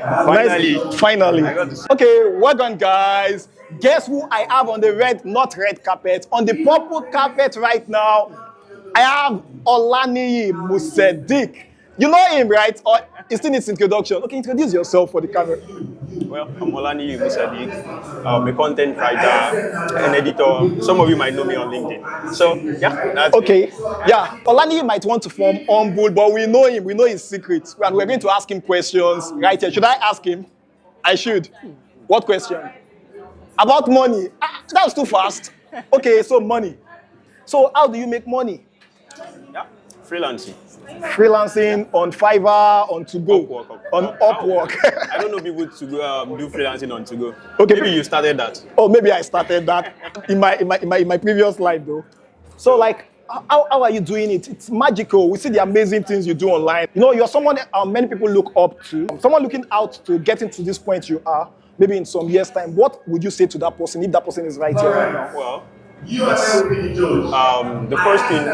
Finally. Nice. Finally. Okay, well done, guys. Guess who I have on the not red carpet, on the purple carpet right now? I have Olaniyi Musediq. You know him, right? Or he still needs introduction. Okay, introduce yourself for the camera. Well, I'm Olaniyi Musediq. I'm a content writer, an editor. Some of you might know me on LinkedIn. So, yeah, that's Okay, it. yeah. Olaniyi might want to form humble, but we know him. We know his secrets, and we're going to ask him questions right here. Should I ask him? I should. What question? About money. Ah, that's too fast. Okay, so money. So how do you make money? Yeah, freelancing. Freelancing on Fiverr, on To Go, Upwork. on Upwork. I don't know people to go do freelancing on To Go. Okay. Maybe you started that. Oh, maybe I started that in my previous life though. So like, how are you doing it? It's magical. We see the amazing things you do online. You know, you're someone many people look up to. Someone looking out to getting to this point you are. Maybe in some years' time, what would you say to that person if that person is right here right now? Well, the first thing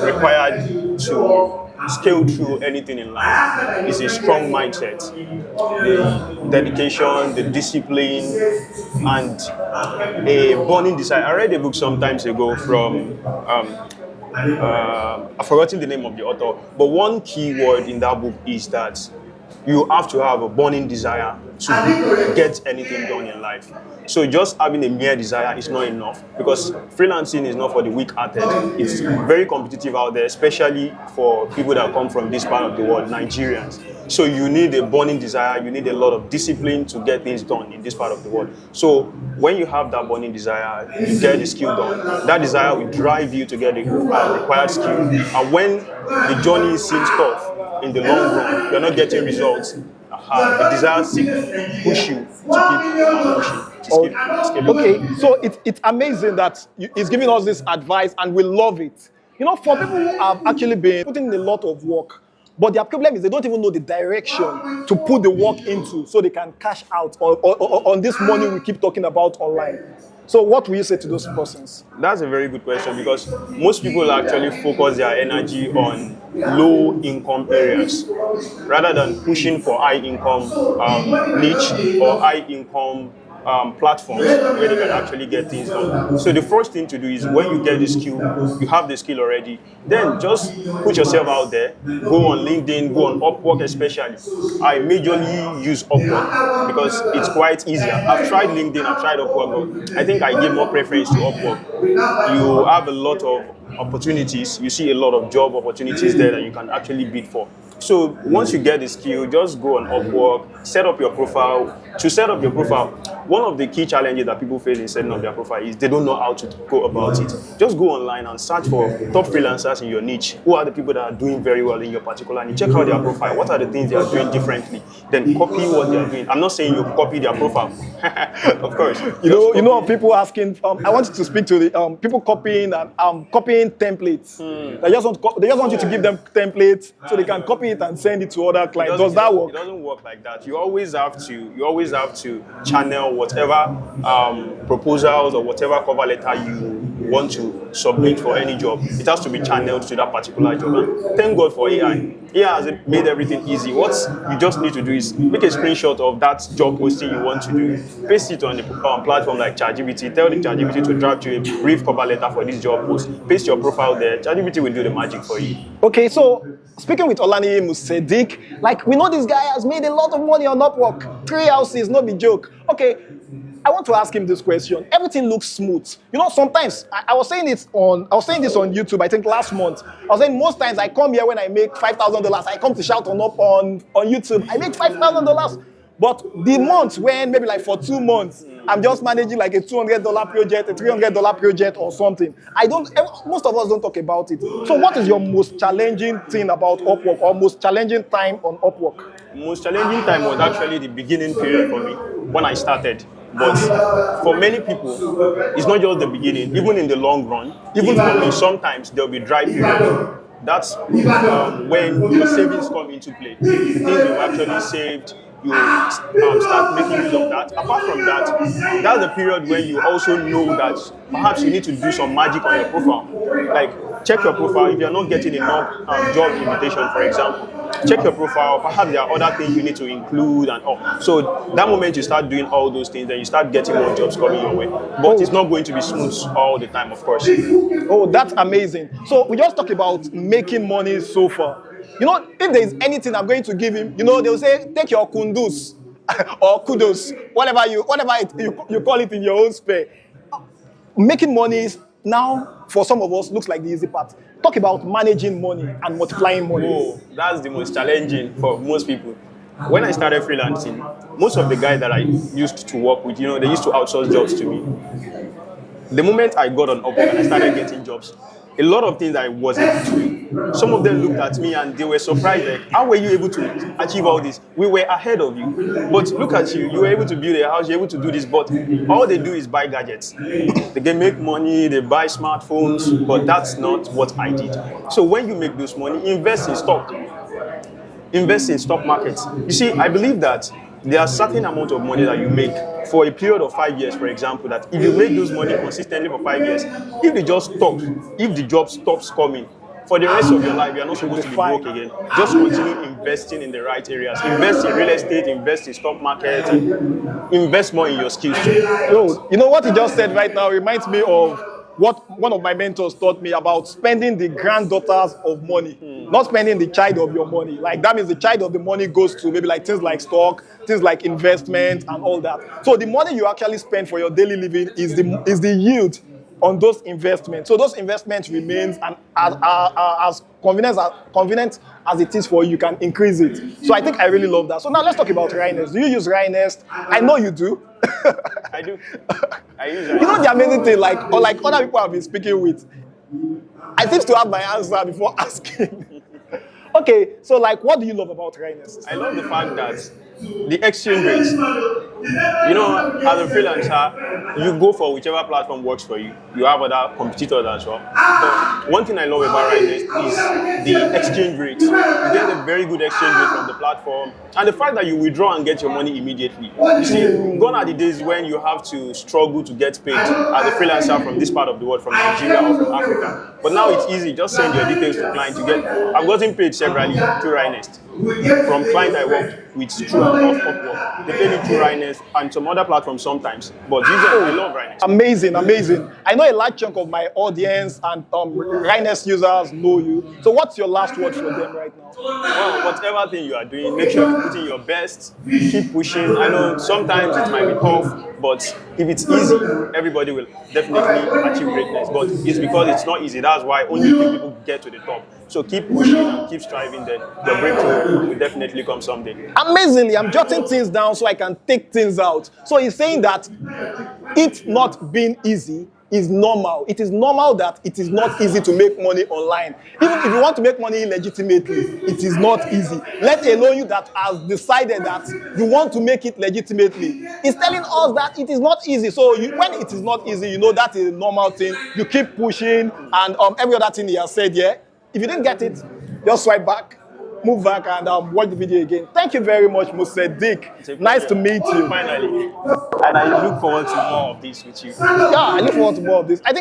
required to scale through anything in life is a strong mindset, the dedication, the discipline, and a burning desire. I read a book some times ago from I've forgotten the name of the author, but one key word in that book is that you have to have a burning desire to get anything done in life. So just having a mere desire is not enough, because freelancing is not for the weak-hearted. It's very competitive out there, especially for people that come from this part of the world, Nigerians. So you need a burning desire, you need a lot of discipline to get things done in this part of the world. So when you have that burning desire, you get the skill done. That desire will drive you to get the required skill. And when the journey seems tough, in the long run, you're not getting results. The desire push you to keep pushing. Okay, so it's amazing that he's giving us this advice and we love it. You know, for people who have actually been putting in a lot of work, but their problem is they don't even know the direction to put the work into so they can cash out on this money we keep talking about online. So what will you say to those persons? That's a very good question, because most people actually focus their energy on low income areas rather than pushing for high income niche or high income platforms where they can actually get things done. So the first thing to do is, when you get the skill, you have the skill already, then just put yourself out there. Go on LinkedIn, go on Upwork especially. I majorly use Upwork because it's quite easier. I've tried LinkedIn, I've tried Upwork, but I think I give more preference to Upwork. You have a lot of opportunities, you see a lot of job opportunities there that you can actually bid for. So once you get the skill, just go on Upwork, set up your profile. To set up your profile, one of the key challenges that people face in setting up their profile is they don't know how to go about it. Just go online and search for top freelancers in your niche. Who are the people that are doing very well in your particular niche? Check out their profile. What are the things they are doing differently? Then copy what they are doing. I'm not saying you copy their profile. Of course. You know, people asking. I wanted to speak to the people copying and copying templates. They just want you to give them templates so they can copy it and send it to other clients. Does that work? It doesn't work like that. You always have to channel whatever proposals or whatever cover letter you want to submit for any job. It has to be channeled to that particular job. And thank God for AI. AI has made everything easy. What you just need to do is make a screenshot of that job posting you want to do, paste it on the platform like ChatGPT, tell the ChatGPT to draft you a brief cover letter for this job post, paste your profile there, ChatGPT will do the magic for you. Okay, so speaking with Olaniyi Musediq, like, we know this guy has made a lot of money on Upwork. 3 houses, not be joke. Okay, I want to ask him this question. Everything looks smooth. You know, sometimes I was saying this on YouTube, I think last month. I was saying most times I come here when I make $5,000. I come to shout on YouTube. I make $5,000. But the months when maybe like for 2 months, I'm just managing like a $200 project, a $300 project or something. Most of us don't talk about it. So what is your most challenging thing about Upwork, or most challenging time on Upwork? Most challenging time was actually the beginning period for me when I started. But for many people, it's not just the beginning. Even in the long run, even for me, sometimes there'll be dry period. That's when your savings come into play. The things you've actually saved, you start making use of that. Apart from that, that's the period when you also know that perhaps you need to do some magic on your profile. Like, check your profile. If you're not getting enough job invitation, for example, check your profile. Perhaps there are other things you need to include and all. So that moment you start doing all those things, then you start getting more jobs coming your way. But it's not going to be smooth all the time, of course. Oh, that's amazing. So we just talked about making money so far. You know, if there is anything I'm going to give him, you know, they'll say, take your kundus or kudos, whatever you call it in your own spare. Making money is now, for some of us, looks like the easy part. Talk about managing money and multiplying money. Oh, that's the most challenging for most people. When I started freelancing, most of the guys that I used to work with, you know, they used to outsource jobs to me. The moment I got on Upwork and I started getting jobs, a lot of things I wasn't able to do. Some of them looked at me and they were surprised, like, how were you able to achieve all this? We were ahead of you. But look at you, you were able to build a house, you're able to do this, but all they do is buy gadgets. They can make money, they buy smartphones, but that's not what I did. So when you make those money, invest in stock. Invest in stock markets. You see, I believe that there are certain amount of money that you make for a period of 5 years, for example, that if you make those money consistently for 5 years, if the job stops coming, for the rest of your life, you are not supposed to be broke again. Just continue investing in the right areas. Invest in real estate, invest in stock market, and invest more in your skills. You know what you just said right now reminds me of what one of my mentors taught me about spending the granddaughters of money, not spending the child of your money. Like that means the child of the money goes to maybe like things like stock, things like investment and all that. So the money you actually spend for your daily living is the yield on those investments. So those investments remains and as convenient as it is for you, you can increase it. So I think I really love that. So now let's talk about Raenest. Do you use Raenest? I know you do. I do. I use Raenest. You know the amazing thing, like other people I've been speaking with, I seem to have my answer before asking. Okay, so like what do you love about Raenest? I love the fact that the exchange rates, you know, as a freelancer, you go for whichever platform works for you. You have other competitors as well. But one thing I love about Raenest is the exchange rate. You get a very good exchange rate from the platform. And the fact that you withdraw and get your money immediately. You see, gone are the days when you have to struggle to get paid as a freelancer from this part of the world, from Nigeria or from Africa. But now it's easy. Just send your details to client to get. I've gotten paid severally through Raenest. From client I work with through Upwork. They pay me through Raenest and some other platforms sometimes. But usually I love Raenest. Amazing, amazing. I know a large chunk of my audience and Raenest users know you. So what's your last word for them right now? Well, whatever thing you are doing, make sure you put in your best, keep pushing. I know sometimes it might be tough, but if it's easy, everybody will definitely achieve greatness. But it's because it's not easy. That's why only few people get to the top. So keep pushing and keep striving, then your breakthrough will definitely come someday. Amazingly, I'm jotting things down so I can take things out. So he's saying that it not being easy is normal. It is normal that it is not easy to make money online. Even if you want to make money legitimately, it is not easy. Let alone you that has decided that you want to make it legitimately. He's telling us that it is not easy. So when it is not easy, you know that is a normal thing. You keep pushing and every other thing he has said here. If you didn't get it, just swipe back, move back, and watch the video again. Thank you very much, Musediq. Nice to meet you. Finally. And I look forward to more of this with you. Yeah, I look forward to more of this. I think